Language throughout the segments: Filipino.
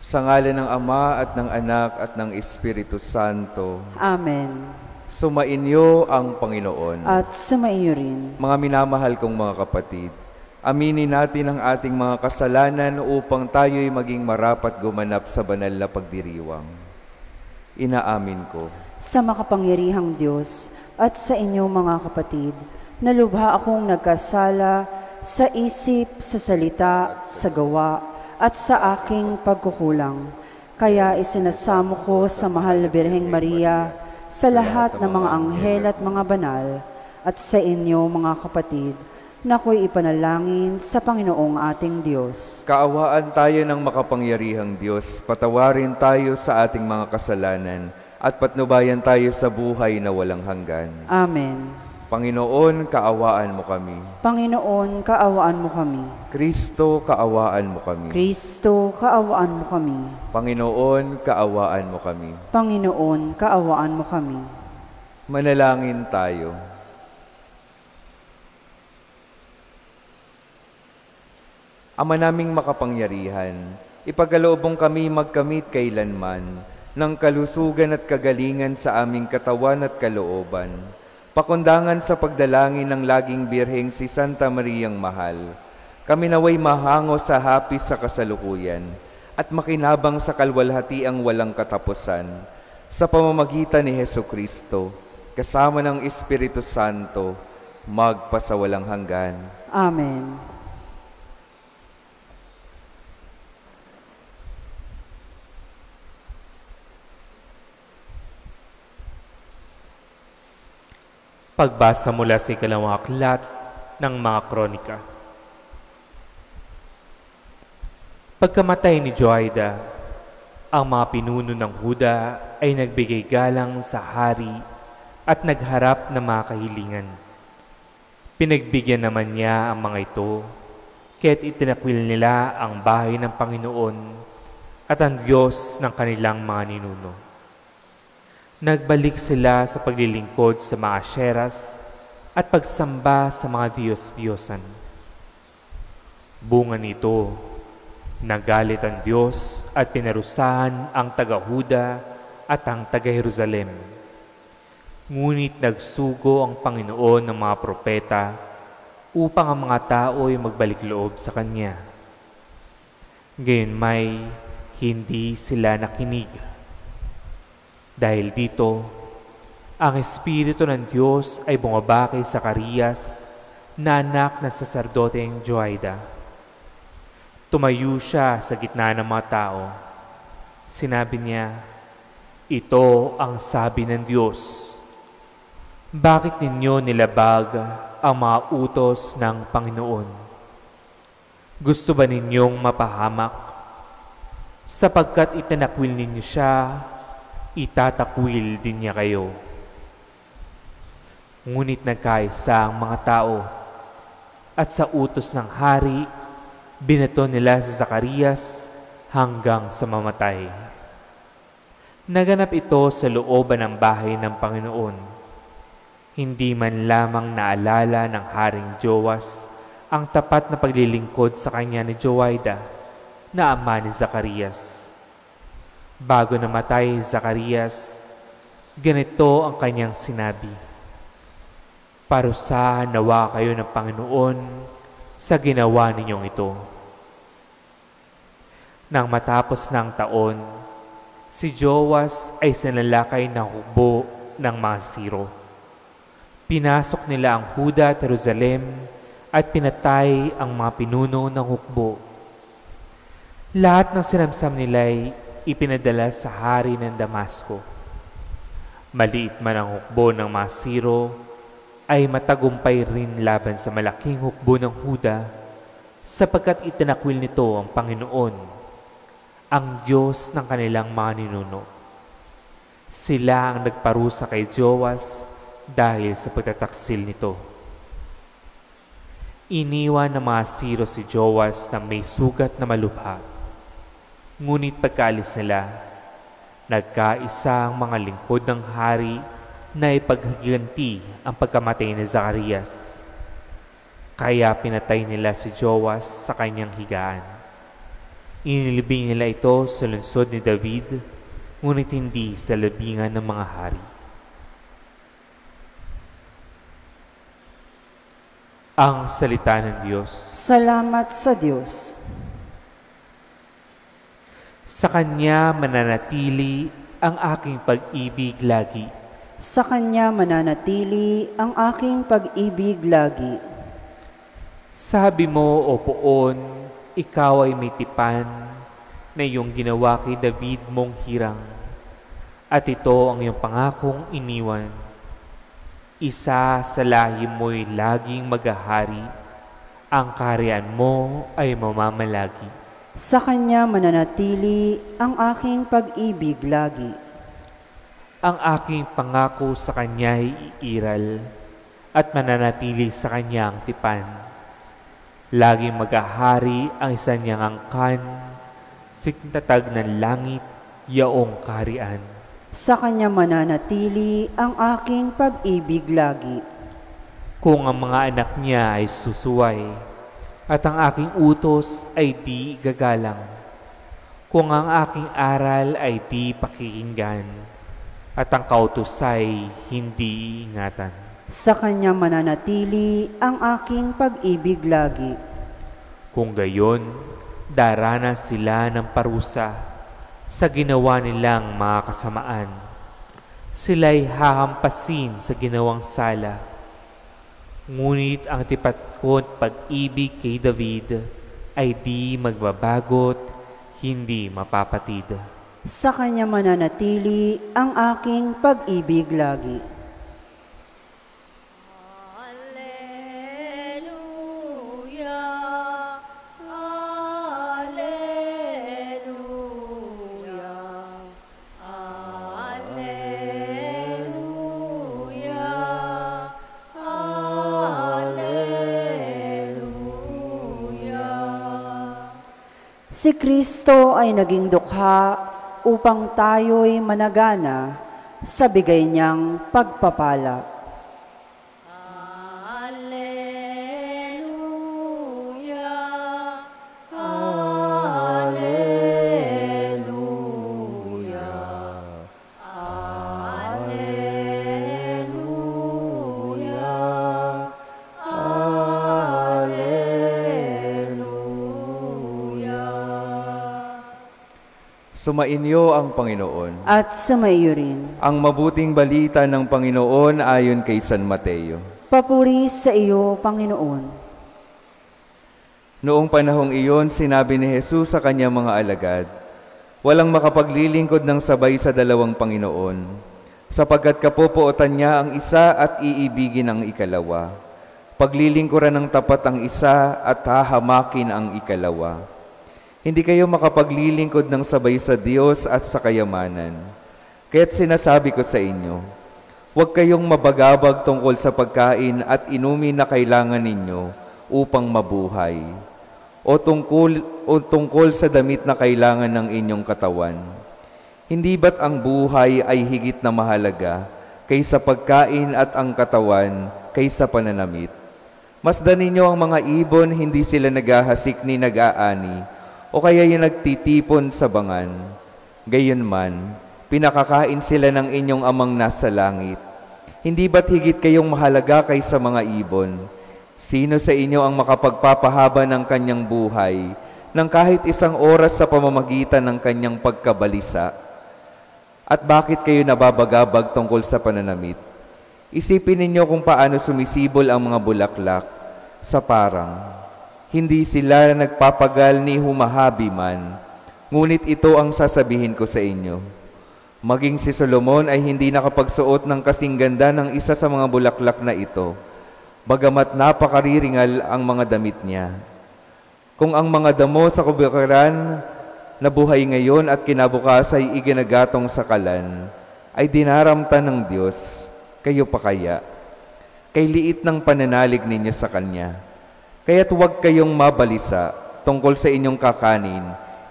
Sa ngalan ng Ama at ng Anak at ng Espiritu Santo. Amen. Sumainyo ang Panginoon. At sumainyo rin. Mga minamahal kong mga kapatid, aminin natin ang ating mga kasalanan upang tayo'y maging marapat gumanap sa banal na pagdiriwang. Inaamin ko. Sa makapangyarihang Diyos at sa inyong mga kapatid, nalubha akong nagkasala sa isip, sa salita, sa gawa, at sa aking pagkukulang. Kaya isinasamo ko sa mahal na Birheng Maria, sa lahat ng mga anghel at mga banal, at sa inyo mga kapatid, na ako'y ipanalangin sa Panginoong ating Diyos. Kaawaan tayo ng makapangyarihang Diyos, patawarin tayo sa ating mga kasalanan, at patnubayan tayo sa buhay na walang hanggan. Amen. Panginoon, kaawaan mo kami. Panginoon, kaawaan mo kami. Kristo, kaawaan mo kami. Kristo, kaawaan mo kami. Panginoon, kaawaan mo kami. Panginoon, kaawaan mo kami. Manalangin tayo. Ama naming makapangyarihan, ipagkaloob kami magkamit kailanman ng kalusugan at kagalingan sa aming katawan at kalooban. Pakundangan sa pagdalangin ng laging birheng si Santa Mariang Mahal, kami naway mahango sa hapis sa kasalukuyan at makinabang sa kalwalhatiang walang katapusan sa pamamagitan ni Hesukristo, kasama ng Espiritu Santo, magpasawalang hanggan. Amen. Pagbasa mula sa ikalawang aklat ng mga kronika. Pagkamatay ni Joaida, ang mga pinuno ng Huda ay nagbigay galang sa hari at nagharap ng mga kahilingan. Pinagbigyan naman niya ang mga ito, kaya't itinakwil nila ang bahay ng Panginoon at ang Diyos ng kanilang mga ninuno. Nagbalik sila sa paglilingkod sa mga asyeras at pagsamba sa mga Diyos-Diyosan. Bunga nito, nagalit ang Diyos at pinarusahan ang taga-Huda at ang taga-Jerusalem. Ngunit nagsugo ang Panginoon ng mga propeta upang ang mga tao ay magbalik loob sa Kanya. Gayunmay, hindi sila nakinig. Dahil dito, ang Espiritu ng Diyos ay bumaba kay Zacarias, na anak ng saserdoteng Joaida. Tumayo siya sa gitna ng mga tao. Sinabi niya, "Ito ang sabi ng Diyos. Bakit ninyo nilabag ang mga utos ng Panginoon? Gusto ba ninyong mapahamak? Sapagkat itinakwil ninyo siya, itatakwil din niya kayo." Ngunit nagkaisa ang mga tao, at sa utos ng hari, binato nila si Zacarias hanggang sa mamatay. Naganap ito sa looban ng bahay ng Panginoon. Hindi man lamang naalala ng Haring Joas ang tapat na paglilingkod sa kanya ni Joaida, na ama ni Zacarias. Bago namatay Zacarias, ganito ang kanyang sinabi, "Parusahan nawa kayo ng Panginoon sa ginawa ninyong ito." Nang matapos ng taon, si Joas ay sinalakay na hukbo ng mga Siro. Pinasok nila ang Huda at Jerusalem at pinatay ang mga pinuno ng hukbo. Lahat ng sinamsam nila ay ipinadala sa hari ng Damasco. Maliit man ang hukbo ng mga Siro, ay matagumpay rin laban sa malaking hukbo ng Huda, sapagkat itinakwil nito ang Panginoon, ang Diyos ng kanilang mga ninuno. Sila ang nagparusa kay Joas dahil sa pagtataksil nito. Iniwan ng mga Siro si Joas na may sugat na malubha. Ngunit pagkaalis nila, nagkaisa ang mga lingkod ng hari na ipaghiganti ang pagkamatay ni Zacarias. Kaya pinatay nila si Joas sa kanyang higaan. Inilibing nila ito sa lungsod ni David, ngunit hindi sa libingan ng mga hari. Ang salita ng Diyos. Salamat sa Diyos. Sa Kanya mananatili ang aking pag-ibig lagi. Sa Kanya mananatili ang aking pag-ibig lagi. Sabi mo, O Poon, ikaw ay may tipan na iyong ginawa kay David mong hirang. At ito ang iyong pangakong iniwan. Isa sa lahi mo'y laging maghahari. Ang kaharian mo ay mamamalagi. Sa Kanya mananatili ang aking pag-ibig lagi. Ang aking pangako sa Kanya ay iiral at mananatili sa Kanyang tipan. Laging maghahari ang isa niyang angkan, sikintatag ng langit, yaong kaharian. Sa Kanya mananatili ang aking pag-ibig lagi. Kung ang mga anak niya ay susuway, at ang aking utos ay di gagalang. Kung ang aking aral ay di pakikinggan, at ang kautos ay hindi ingatan. Sa Kanya mananatili ang aking pag-ibig lagi. Kung gayon, daranas sila ng parusa sa ginawa nilang mga kasamaan. Sila'y hahampasin sa ginawang sala. Ngunit ang tipat ko't pag-ibig kay David ay di magbabagot, hindi mapapatid. Sa Kanya mananatili ang aking pag-ibig lagi. Si Kristo ay naging dukha upang tayo'y managana sa bigay niyang pagpapala. Alleluia, Alleluia, Alleluia, Sumainyo ang Panginoon. At sumaiyo rin. Ang mabuting balita ng Panginoon ayon kay San Mateo. Papuri sa iyo, Panginoon. Noong panahong iyon, sinabi ni Jesus sa kanyang mga alagad, walang makapaglilingkod ng sabay sa dalawang Panginoon, sapagkat kapupuotan niya ang isa at iibigin ang ikalawa. Paglilingkuran ng tapat ang isa at hahamakin ang ikalawa. Hindi kayo makapaglilingkod ng sabay sa Diyos at sa kayamanan. Kaya't sinasabi ko sa inyo, huwag kayong mabagabag tungkol sa pagkain at inumin na kailangan ninyo upang mabuhay, o tungkol sa damit na kailangan ng inyong katawan. Hindi ba't ang buhay ay higit na mahalaga kaysa pagkain at ang katawan kaysa pananamit? Masdan ninyo ang mga ibon, hindi sila naghahasik ni nag-aani, o kaya yung nagtitipon sa bangan. Gayunman, pinakakain sila ng inyong amang nasa langit. Hindi ba't higit kayong mahalaga kaysa mga ibon? Sino sa inyo ang makapagpapahaba ng kanyang buhay ng kahit isang oras sa pamamagitan ng kanyang pagkabalisa? At bakit kayo nababagabag tungkol sa pananamit? Isipin ninyo kung paano sumisibol ang mga bulaklak sa parang. Hindi sila nagpapagal ni humahabi man, ngunit ito ang sasabihin ko sa inyo. Maging si Solomon ay hindi nakapagsuot ng kasing ganda ng isa sa mga bulaklak na ito, bagamat napakariringal ang mga damit niya. Kung ang mga damo sa kabakaran na buhay ngayon at kinabukas ay iginagatong sa kalan, ay dinaramtan ng Diyos, kayo pa kaya? Kay liit ng pananalig ninyo sa Kanya. Kaya't huwag kayong mabalisa tungkol sa inyong kakanin,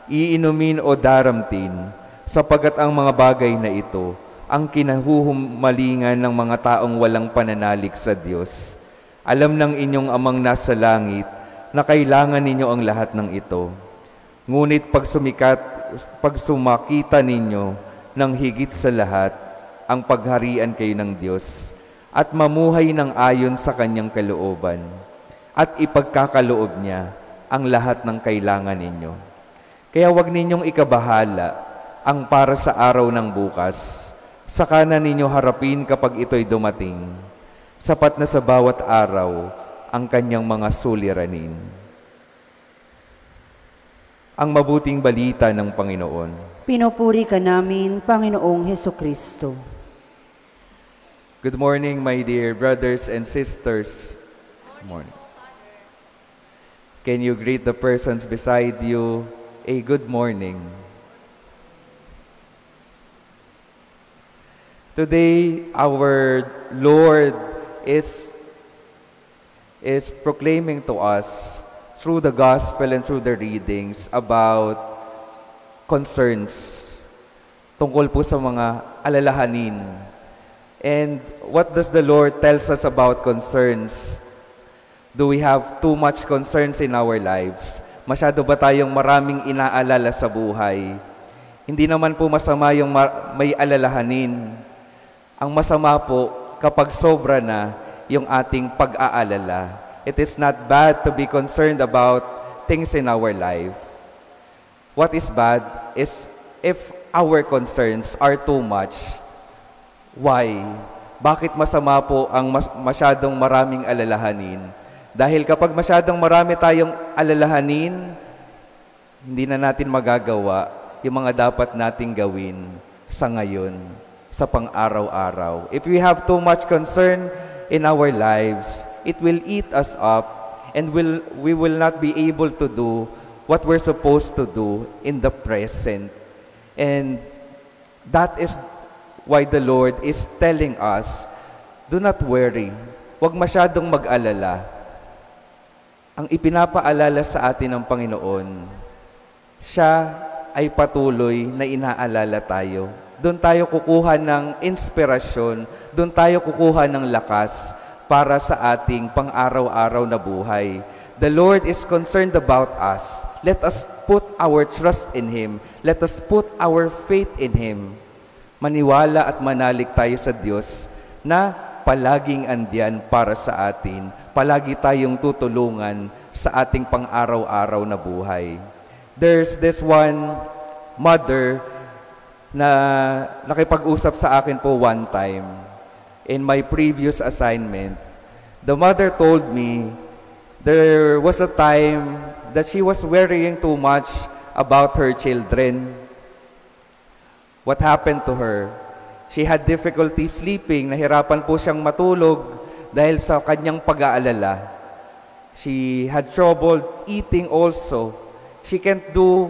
iinumin o daramtin, sapagkat ang mga bagay na ito ang kinahuhumalingan ng mga taong walang pananalig sa Diyos. Alam ng inyong amang nasa langit na kailangan ninyo ang lahat ng ito. Ngunit pag sumakita ninyo ng higit sa lahat ang pagharian kayo ng Diyos at mamuhay ng ayon sa kanyang kalooban at ipagkakaloob niya ang lahat ng kailangan ninyo. Kaya huwag ninyong ikabahala ang para sa araw ng bukas. Saka na ninyo harapin kapag ito'y dumating. Sapat na sa bawat araw ang kanyang mga suliranin. Ang mabuting balita ng Panginoon. Pinupuri ka namin, Panginoong Hesukristo. Good morning, my dear brothers and sisters. Good morning. Can you greet the persons beside you a good morning? Today, our Lord is proclaiming to us through the gospel and through the readings about concerns tungkol po sa mga alalahanin. And what does the Lord tells us about concerns? Do we have too much concerns in our lives? Masyado ba tayong maraming inaalala sa buhay? Hindi naman po masama yung may alalahanin. Ang masama po kapag sobra na yung ating pag-aalala. It is not bad to be concerned about things in our life. What is bad is if our concerns are too much. Why? Bakit masama po ang masyadong maraming alalahanin? Dahil kapag masyadong marami tayong alalahanin, hindi na natin magagawa yung mga dapat nating gawin sa ngayon, sa pang-araw-araw. If we have too much concern in our lives, it will eat us up and we will not be able to do what we're supposed to do in the present. And that is why the Lord is telling us, do not worry. Huwag masyadong mag-alala. Ang ipinapaalala sa atin ng Panginoon, siya ay patuloy na inaalala tayo. Doon tayo kukuha ng inspirasyon, doon tayo kukuha ng lakas para sa ating pang-araw-araw na buhay. The Lord is concerned about us. Let us put our trust in Him. Let us put our faith in Him. Maniwala at manalig tayo sa Diyos na palaging andyan para sa atin. Palagi tayong tutulungan sa ating pang-araw-araw na buhay. There's this one mother na nakipag-usap sa akin po one time in my previous assignment. The mother told me there was a time that she was worrying too much about her children. What happened to her? She had difficulty sleeping. Nahirapan po siyang matulog dahil sa kanyang pag-aalala. She had trouble eating also. She can't do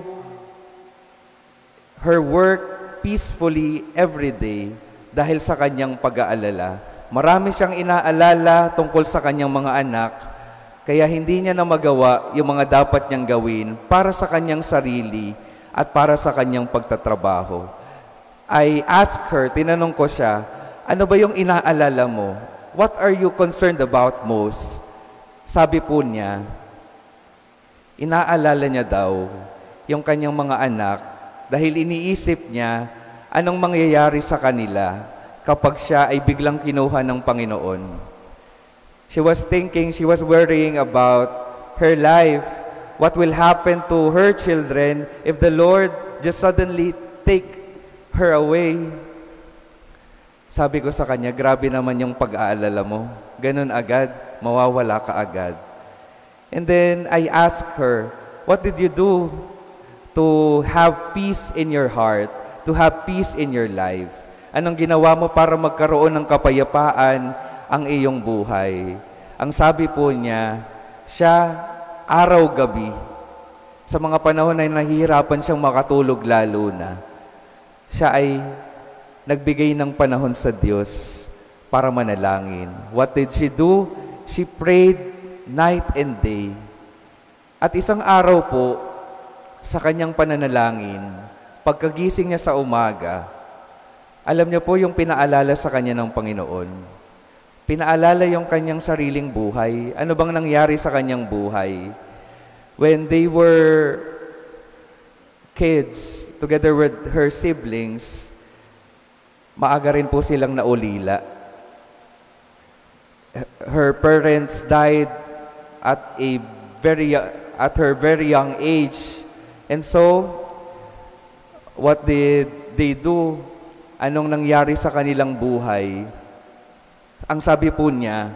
her work peacefully every day dahil sa kanyang pag-aalala. Marami siyang inaalala tungkol sa kanyang mga anak, kaya hindi niya na magawa yung mga dapat niyang gawin para sa kanyang sarili at para sa kanyang pagtatrabaho. I asked her, tinanong ko siya, ano ba yung inaalala mo? What are you concerned about most? Sabi po niya, inaalala niya daw yung kanyang mga anak dahil iniisip niya anong mangyayari sa kanila kapag siya ay biglang kinuha ng Panginoon. She was thinking, she was worrying about her life, what will happen to her children if the Lord just suddenly take her away. Sabi ko sa kanya, grabe naman yung pag-aalala mo. Ganun agad, mawawala ka agad. And then I asked her, what did you do to have peace in your heart, to have peace in your life? Anong ginawa mo para magkaroon ng kapayapaan ang iyong buhay? Ang sabi po niya, siya araw-gabi, sa mga panahon na nahihirapan siyang makatulog lalo na, siya ay nagbigay ng panahon sa Diyos para manalangin. What did she do? She prayed night and day. At isang araw po, sa kanyang pananalangin, pagkagising niya sa umaga, alam niyo po yung pinaalala sa kanya ng Panginoon. Pinaalala yung kanyang sariling buhay. Ano bang nangyari sa kanyang buhay? When they were kids, together with her siblings, maaga rin po silang naulila. Her parents died at her very young age. And so, what did they do? Anong nangyari sa kanilang buhay? Ang sabi po niya,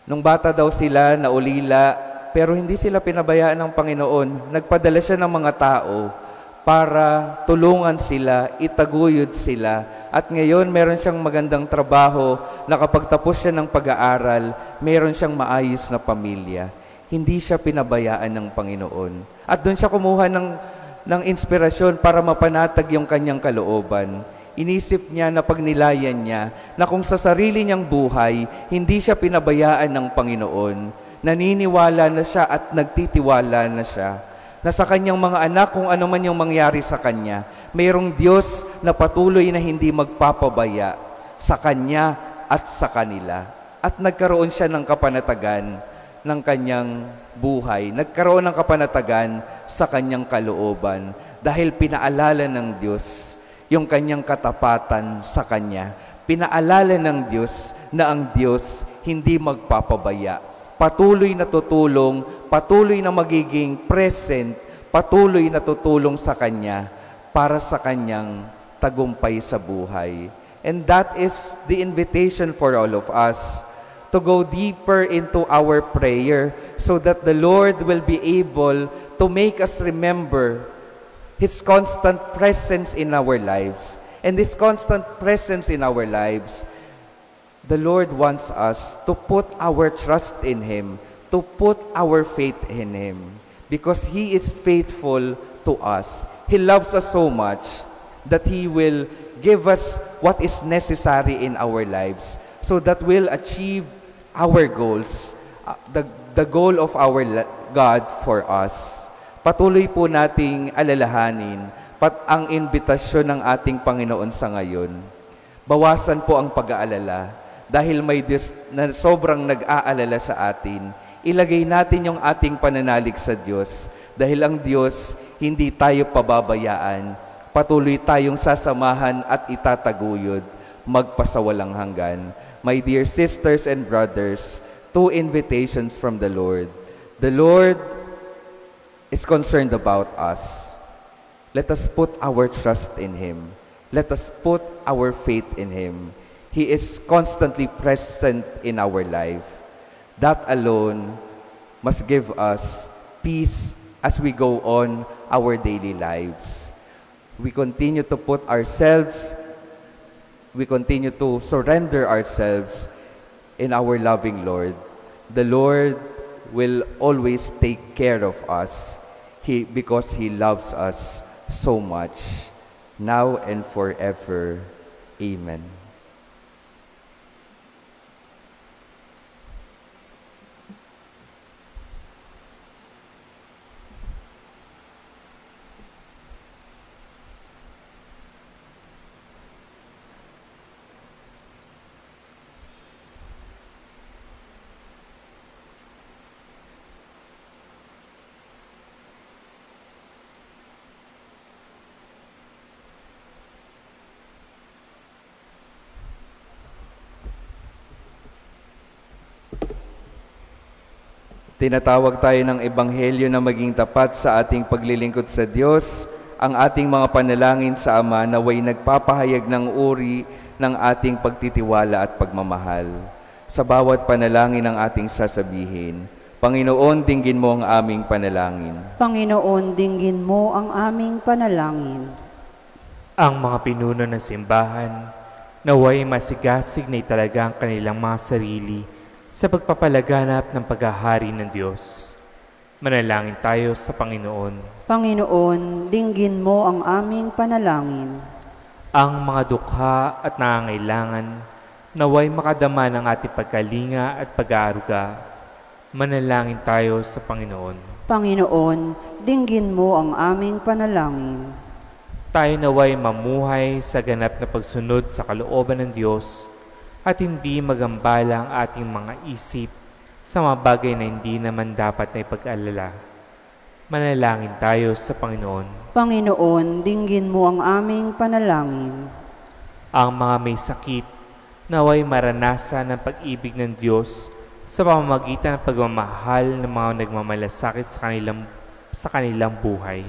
nung bata daw sila, naulila, pero hindi sila pinabayaan ng Panginoon. Nagpadala siya ng mga tao para tulungan sila, itaguyod sila. At ngayon, meron siyang magandang trabaho. Nakapagtapos siya ng pag-aaral, meron siyang maayos na pamilya. Hindi siya pinabayaan ng Panginoon. At doon siya kumuha ng inspirasyon para mapanatag yung kanyang kalooban. Inisip niya na pagnilayan niya na kung sa sarili niyang buhay, hindi siya pinabayaan ng Panginoon, naniniwala na siya at nagtitiwala na siya, na sa kanyang mga anak, kung ano man yung mangyari sa kanya, mayroong Diyos na patuloy na hindi magpapabaya sa kanya at sa kanila. At nagkaroon siya ng kapanatagan ng kanyang buhay. Nagkaroon ng kapanatagan sa kanyang kalooban dahil pinaalala ng Diyos yung kanyang katapatan sa Kanya. Pinaalala ng Diyos na ang Diyos hindi magpapabaya. Patuloy na tutulong, patuloy na magiging present, patuloy na tutulong sa Kanya para sa Kanyang tagumpay sa buhay. And that is the invitation for all of us to go deeper into our prayer so that the Lord will be able to make us remember His constant presence in our lives. And this constant presence in our lives, the Lord wants us to put our trust in Him, to put our faith in Him, because He is faithful to us. He loves us so much that He will give us what is necessary in our lives so that we'll achieve our goals, the goal of our God for us. Patuloy po nating alalahanin ang imbitasyon ng ating Panginoon sa ngayon. Bawasan po ang pag-aalala dahil may Diyos na sobrang nag-aalala sa atin. Ilagay natin yung ating pananalig sa Diyos dahil ang Diyos hindi tayo pababayaan. Patuloy tayong sasamahan at itataguyod magpasawalang hanggan. My dear sisters and brothers, 2 invitations from the Lord. The Lord is concerned about us. Let us put our trust in Him. Let us put our faith in Him. He is constantly present in our life. That alone must give us peace as we go on our daily lives. We continue to surrender ourselves in our loving Lord. The Lord will always take care of us because He loves us so much, now and forever. Amen. Tinatawag tayo ng Ebanghelyo na maging tapat sa ating paglilingkod sa Diyos. Ang ating mga panalangin sa Ama naway nagpapahayag ng uri ng ating pagtitiwala at pagmamahal. Sa bawat panalangin ng ating sasabihin, Panginoon, dinggin mo ang aming panalangin. Panginoon, dinggin mo ang aming panalangin. Ang mga pinuno ng simbahan, naway masigasig na italaga ang kanilang mga sarili sa pagpapalaganap ng paghahari ng Diyos. Manalangin tayo sa Panginoon. Panginoon, dinggin mo ang aming panalangin. Ang mga dukha at nangangailangan, naway makadama ng ating pagkalinga at pag-aaruga. Manalangin tayo sa Panginoon. Panginoon, dinggin mo ang aming panalangin. Tayo naway mamuhay sa ganap na pagsunod sa kalooban ng Diyos at hindi magambala ang ating mga isip sa mga bagay na hindi naman dapat na ipag-alala. Manalangin tayo sa Panginoon. Panginoon, dinggin mo ang aming panalangin. Ang mga may sakit, naway maranasan ng pag-ibig ng Diyos sa pamamagitan ng pagmamahal ng mga nagmamalasakit sa kanilang buhay.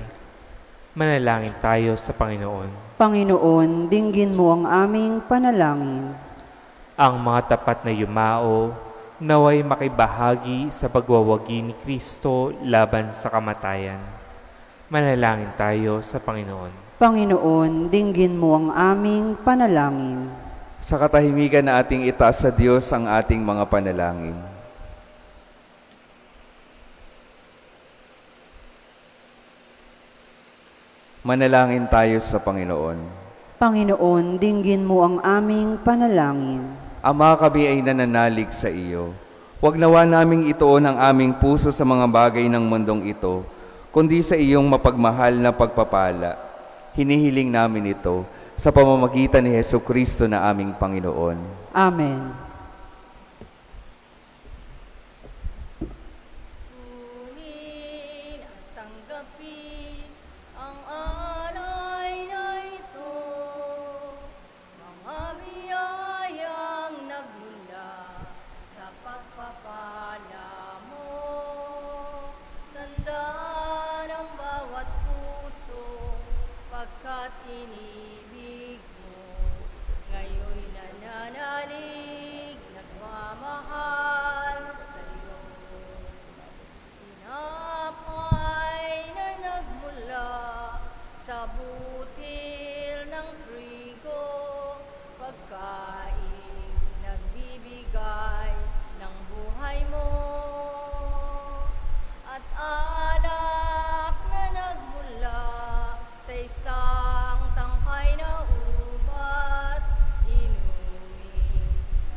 Manalangin tayo sa Panginoon. Panginoon, dinggin mo ang aming panalangin. Ang mga tapat na yumao, naway makibahagi sa pagwawagi ni Kristo laban sa kamatayan. Manalangin tayo sa Panginoon. Panginoon, dinggin mo ang aming panalangin. Sa katahimikan na ating itaas sa Diyos ang ating mga panalangin. Manalangin tayo sa Panginoon. Panginoon, dinggin mo ang aming panalangin. Ama, kami ay nananalig sa iyo. Huwag nawa naming ituon ang aming puso sa mga bagay ng mundong ito, kundi sa iyong mapagmahal na pagpapala. Hinihiling namin ito sa pamamagitan ni Hesukristo na aming Panginoon. Amen. Kunin at tanggapin ang alay na ito, mga biyayang nagmula sa pagpapala mo. Tandaan ang bawat puso pagkat inibig mo. Ngayon'y nananalig, nagmamahal sa'yo. Tinapay na nagmula sa butil ng trigo, pagkain nagbibigay ng buhay mo. At alak na nagmula sa isang tangkay na ubas, inumin,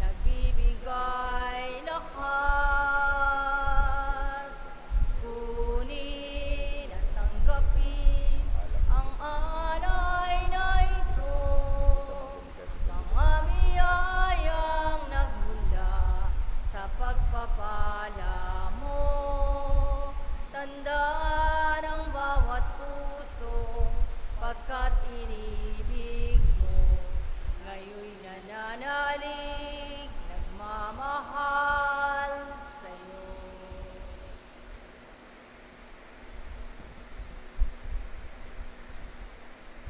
nagbibigay lakas. Kunin at tanggapin ang alay na ito, mga biyayang nagmula sa pagpapala mo. Tandaan ang bawat puso pagkat inibig mo. Ngayon'y nananalig, nagmamahal sa'yo.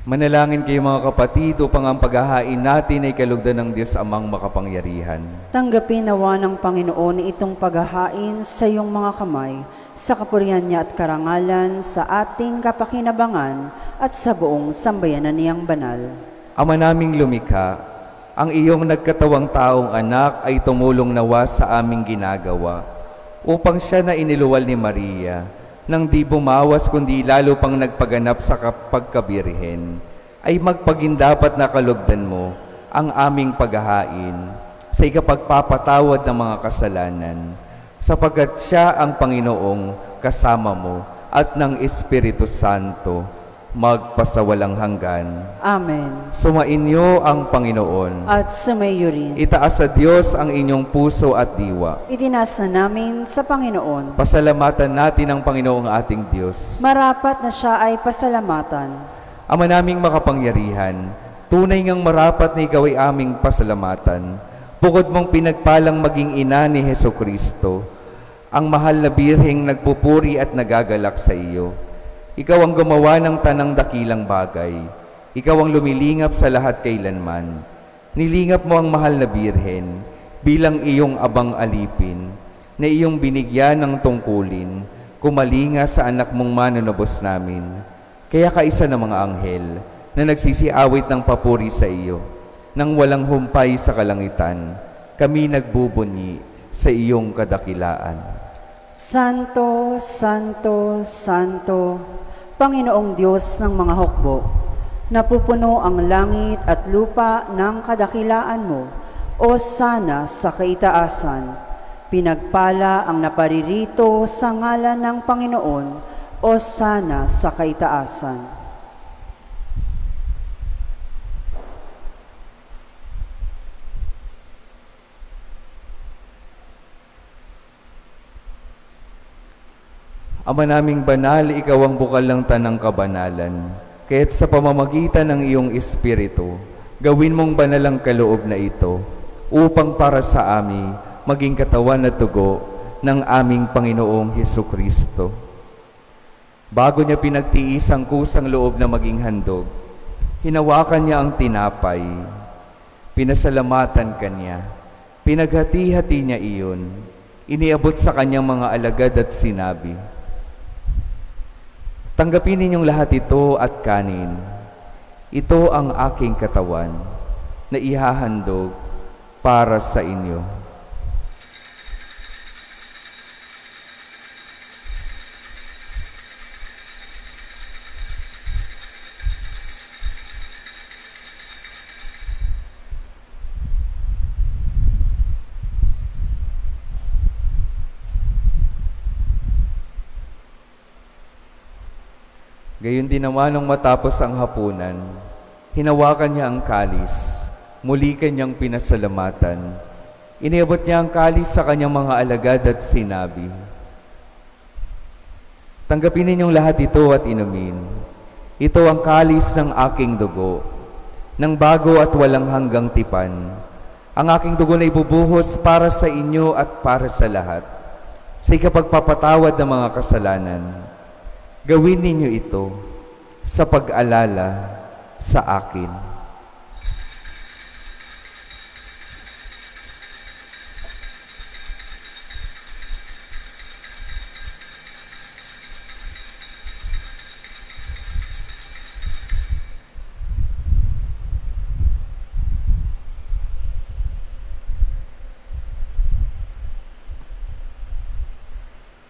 Manalangin kayo mga kapatid upang ang paghahain natin ay kalugdan ng Diyos Amang makapangyarihan. Tanggapin nawa ng Panginoon itong paghahain sa iyong mga kamay, sa kapurihan niya at karangalan, sa ating kapakinabangan at sa buong sambayanan niyang banal. Ama naming lumikha, ang iyong nagkatawang taong anak ay tumulong nawa sa aming ginagawa, upang siya na iniluwal ni Maria, nang di bumawas kundi lalo pang nagpaganap sa pagkabirhen, ay magpagindapat na kalugdan mo ang aming paghahain sa ikapagpapatawad ng mga kasalanan, sapagkat siya ang Panginoong kasama mo at ng Espiritu Santo, magpasawalang hanggan. Amen. Sumainyo ang Panginoon. At sumayo rin. Itaas sa Diyos ang inyong puso at diwa. Itinas na namin sa Panginoon. Pasalamatan natin ang Panginoong ating Diyos. Marapat na siya ay pasalamatan. Ama naming makapangyarihan, tunay ngang marapat na ikaw ay aming pasalamatan. Bukod mong pinagpalang maging ina ni Hesukristo, ang mahal na birheng nagpupuri at nagagalak sa iyo. Ikaw ang gumawa ng tanang dakilang bagay. Ikaw ang lumilingap sa lahat kailanman. Nilingap mo ang mahal na birhen bilang iyong abang alipin, na iyong binigyan ng tungkulin, kumalinga sa anak mong manunubos namin. Kaya kaisa ng mga anghel na nagsisiawit ng papuri sa iyo, nang walang humpay sa kalangitan, kami nagbubunyi sa iyong kadakilaan. Santo, Santo, Santo, Panginoong Diyos ng mga hukbo, napupuno ang langit at lupa ng kadakilaan mo, o sana sa kaitaasan. Pinagpala ang naparirito sa ngalan ng Panginoon, o sana sa kaitaasan. Ama naming banal, ikaw ang bukal ng tanang kabanalan. Kaya't sa pamamagitan ng iyong Espiritu, gawin mong banal ang kaloob na ito upang para sa amin maging katawan at dugo ng aming Panginoong Hesukristo. Bago niya pinagtiis ang kusang loob na maging handog, hinawakan niya ang tinapay, pinasalamatan kanya, pinaghati-hati niya iyon, iniabot sa kanyang mga alagad at sinabi, "Tanggapin ninyong lahat ito at kanin. Ito ang aking katawan na ihahandog para sa inyo." Gayon din naman nung matapos ang hapunan, hinawakan niya ang kalis, muli kanyang pinasalamatan. Iniabot niya ang kalis sa kanyang mga alagad at sinabi, "Tanggapin ninyong lahat ito at inumin. Ito ang kalis ng aking dugo, ng bago at walang hanggang tipan. Ang aking dugo na ibubuhos para sa inyo at para sa lahat, sa ikapagpapatawad ng mga kasalanan. Gawin ninyo ito sa pag-alala sa akin."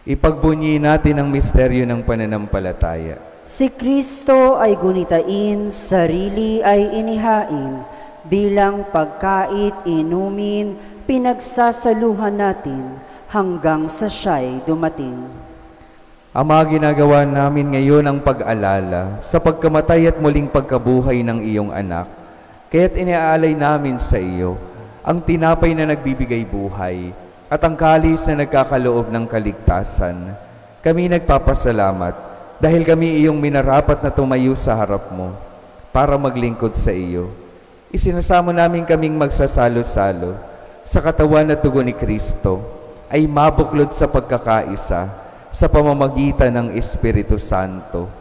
Ipagbunyi natin ang misteryo ng pananampalataya. Si Kristo ay gunitain, sarili ay inihain, bilang pagkait, inumin, pinagsasaluhan natin, hanggang sa siya'y dumating. Ama, ginagawa namin ngayon ang pag-alala sa pagkamatay at muling pagkabuhay ng iyong anak. Kaya't iniaalay namin sa iyo ang tinapay na nagbibigay buhay, at ang kalis na nagkakaloob ng kaligtasan. Kami nagpapasalamat dahil kami iyong minarapat na tumayo sa harap mo para maglingkod sa iyo. Isinasamo namin kaming magsasalo-salo sa katawan at dugo ni Kristo ay mabuklod sa pagkakaisa sa pamamagitan ng Espiritu Santo.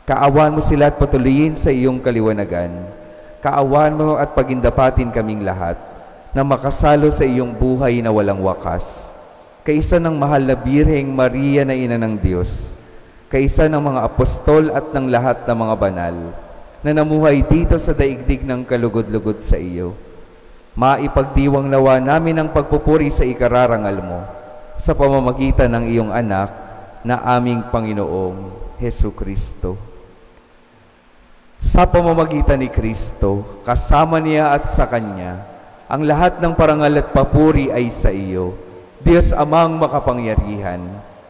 Kaawan mo sila at patuloyin sa iyong kaliwanagan. Kaawan mo at pagindapatin kaming lahat na makasalo sa iyong buhay na walang wakas. Kaisa ng mahal na Birheng Maria na Ina ng Diyos, kaisa ng mga apostol at ng lahat ng mga banal na namuhay dito sa daigdig ng kalugod-lugod sa iyo. Maipagdiwang nawa namin ang pagpupuri sa ikararangal mo sa pamamagitan ng iyong anak na aming Panginoong Hesukristo. Sa pamamagitan ni Kristo, kasama niya at sa Kanya, ang lahat ng parangal at papuri ay sa iyo, Diyos Amang makapangyarihan,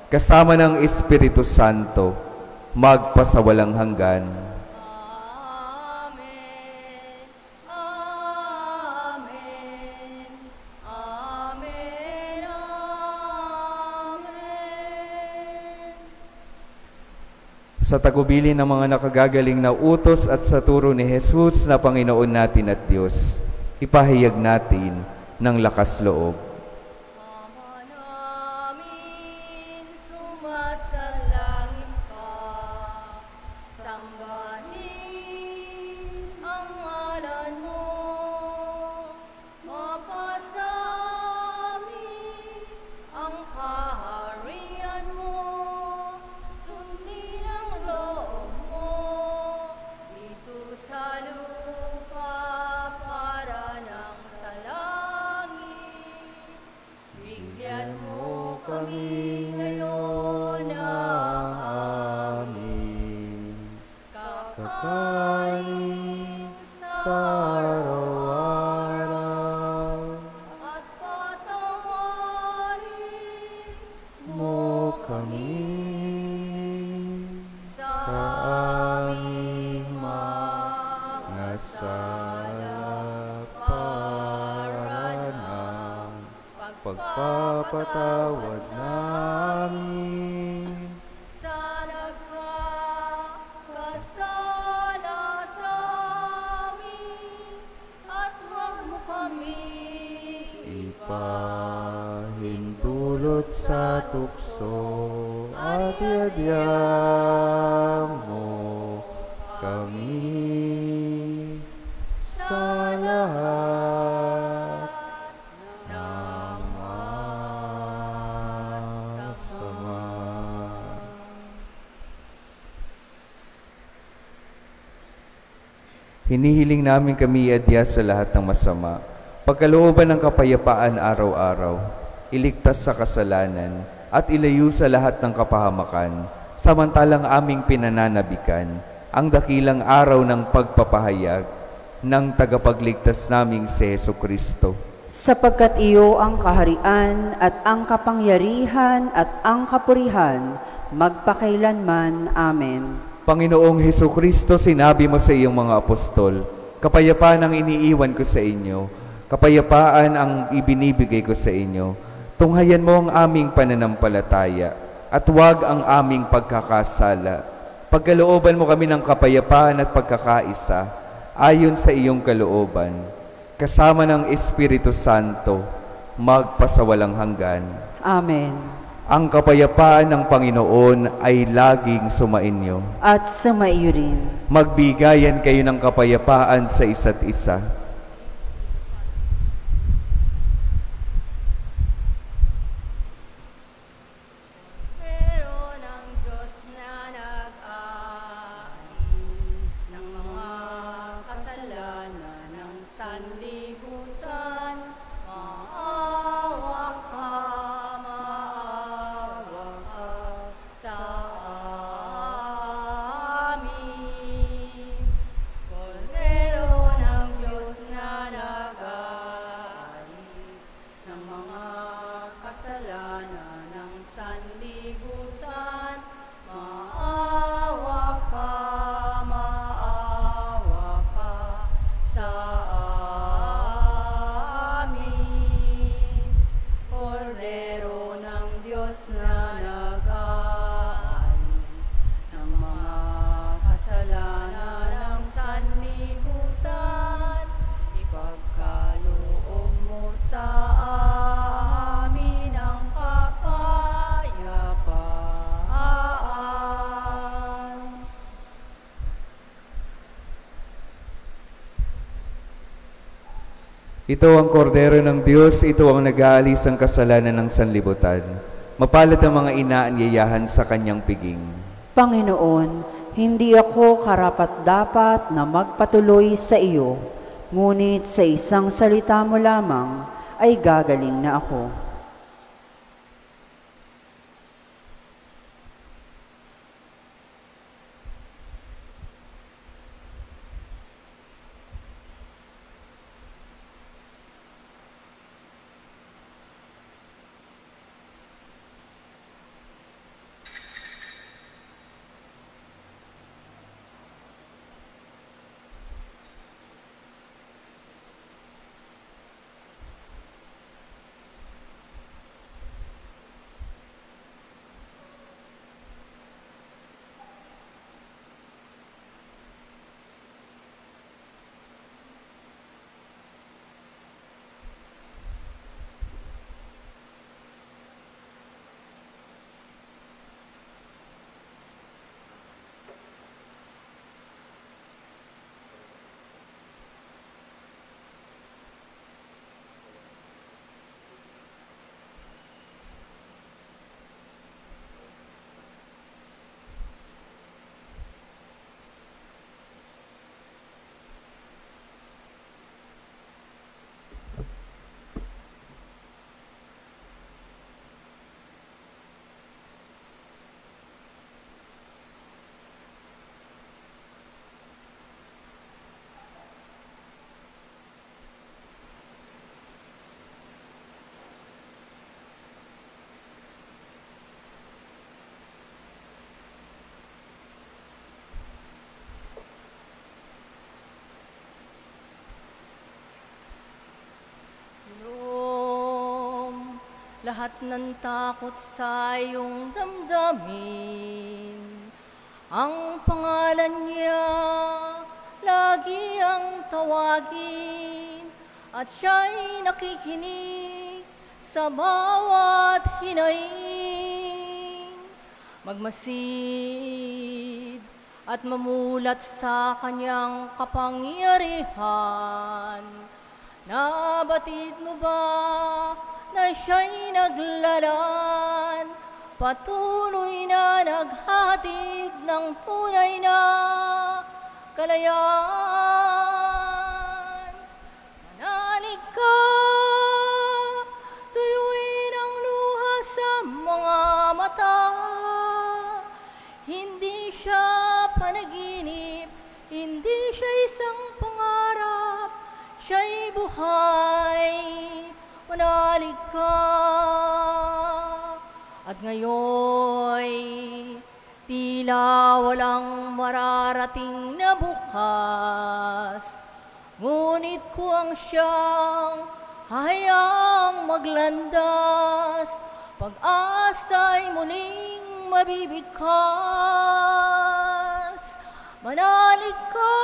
kasama ng Espiritu Santo, magpasawalang hanggan. Amen. Amen. Amen. Amen. Sa tagubilin ng mga nakagagaling na utos at sa turo ni Jesus na Panginoon natin at Diyos, ipahayag natin ng lakas loob. Ama namin, sumasalangit ka, sambahin ang ngalan mo, mapasamin ang kaharian mo, sundin ang loob mo, dito sa lupa para nang sa langit. Bigyan mo kami ngayon ng aming kakanin sa araw-araw, at patawarin mo kami sa aming mga sala para ng Pagpapatawad namin Pahintulot sa tukso at iadya mo kami sa lahat ng masama. Hinihiling namin kami iadya sa lahat ng masama, pagkalooban ng kapayapaan araw-araw, iligtas sa kasalanan, at ilayo sa lahat ng kapahamakan, samantalang aming pinananabikan ang dakilang araw ng pagpapahayag ng tagapagligtas naming si Jesucristo. Sapagkat iyo ang kaharian at ang kapangyarihan at ang kapurihan, magpakailanman. Amen. Panginoong Jesucristo, sinabi mo sa iyong mga apostol, kapayapaan ang iniiwan ko sa inyo, kapayapaan ang ibinibigay ko sa inyo. Tunghayan mo ang aming pananampalataya at huwag ang aming pagkakasala. Pagkalooban mo kami ng kapayapaan at pagkakaisa ayon sa iyong kalooban, kasama ng Espiritu Santo, magpasawalang hanggan. Amen. Ang kapayapaan ng Panginoon ay laging sumainyo. At sumaiyo rin. Magbigayan kayo ng kapayapaan sa isa't isa. Pero ng Diyos na nag-aalis ng mga kasalanan ng sanlibutan, maawa ka sa amin. Kordero ng Diyos na nag-aalis ng mga kasalanan ng sanlibutan, maawa ka sa amin. Kordero ng Diyos na nag-aalis ng mga kasalanan ng sanlibutan, ipagkaloob mo sa amin ang kapayapaan. Ito ang kordero ng Diyos, ito ang nag-aalis ang kasalanan ng sanlibutan. Mapalad ang mga inaanyayahan sa kanyang piging. Panginoon, hindi ako karapat-dapat na magpatuloy sa iyo, ngunit sa isang salita mo lamang ay gagaling na ako. Lahat ng takot sa iyong damdamin, ang pangalan niya lagi ang tawagin, at siya'y nakikinig sa bawat hinaing, magmasid at mamulat sa kanyang kapangyarihan. Nabatid mo ba na siya'y naglalaan, patuloy na naghatid ng tunay na kalayaan? Manalig ka, tuyuin ang luha sa mga mata. Hindi siya panaginip, hindi siya isang pangarap, siya'y buhay. Manalig ka. At ngayon, tila walang mararating na bukas, ngunit kung siyang hayaang maglandas, pag-asa'y muling mabibigkas. Manalig ka,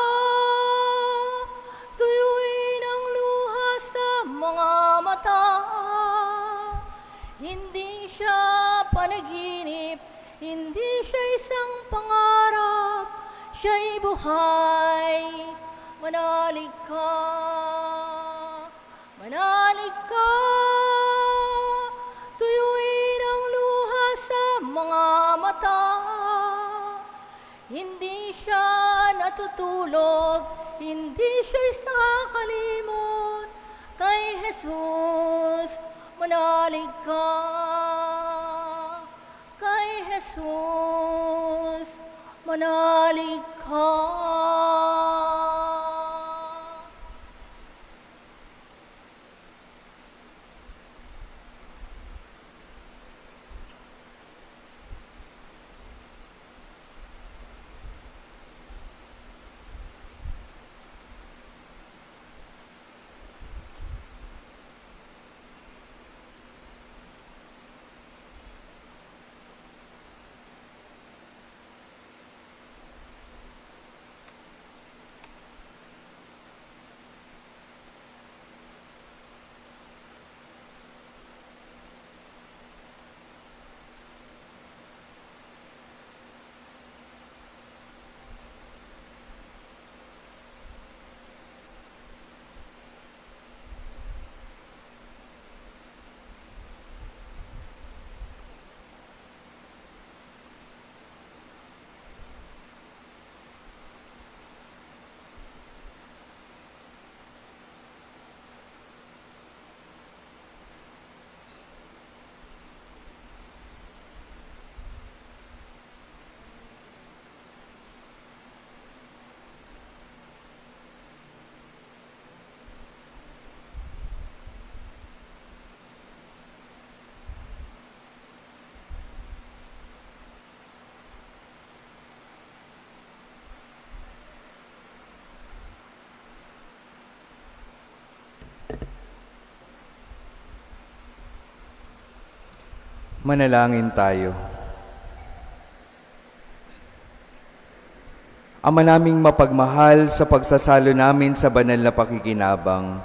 tuyuin ang luha sa mga mata. Hindi siya panaginip, hindi siya isang pangarap, siya'y buhay. Manalig ka, manalig ka, tuyuin ang luha sa mga mata. Hindi siya natutulog, hindi siya isakalimot. Kay Jesus, manalig ka. Kay Jesus, manalig ka. Manalangin tayo. Ama naming mapagmahal, sa pagsasalo namin sa banal na pakikinabang,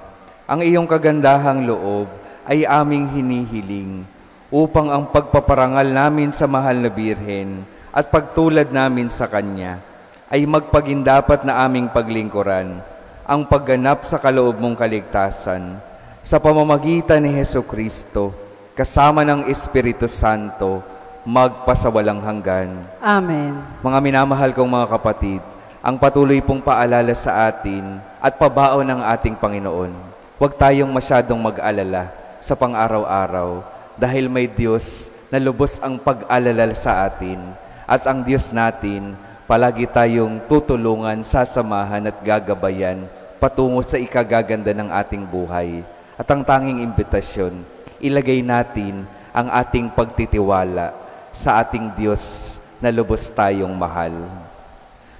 ang iyong kagandahang loob ay aming hinihiling upang ang pagpaparangal namin sa mahal na Birhen at pagtulad namin sa Kanya ay magpagindapat na aming paglingkuran ang pagganap sa kaloob mong kaligtasan sa pamamagitan ni Hesukristo kasama ng Espiritu Santo, magpasawalang hanggan. Amen. Mga minamahal kong mga kapatid, ang patuloy pong paalala sa atin at pabaon ng ating Panginoon. Huwag tayong masyadong mag-alala sa pang-araw-araw dahil may Diyos na lubos ang pag-alala sa atin. At ang Diyos natin, palagi tayong tutulungan, sasamahan at gagabayan patungo sa ikagaganda ng ating buhay. At ang tanging imbitasyon, ilagay natin ang ating pagtitiwala sa ating Diyos na lubos tayong mahal.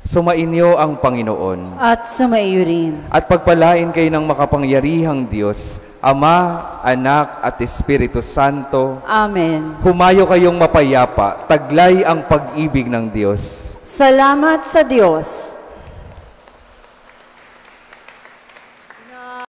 Sumainyo ang Panginoon. At sumaiyo rin. At pagpalain kayo ng makapangyarihang Diyos, Ama, Anak at Espiritu Santo. Amen. Humayo kayong mapayapa, taglay ang pag-ibig ng Diyos. Salamat sa Diyos.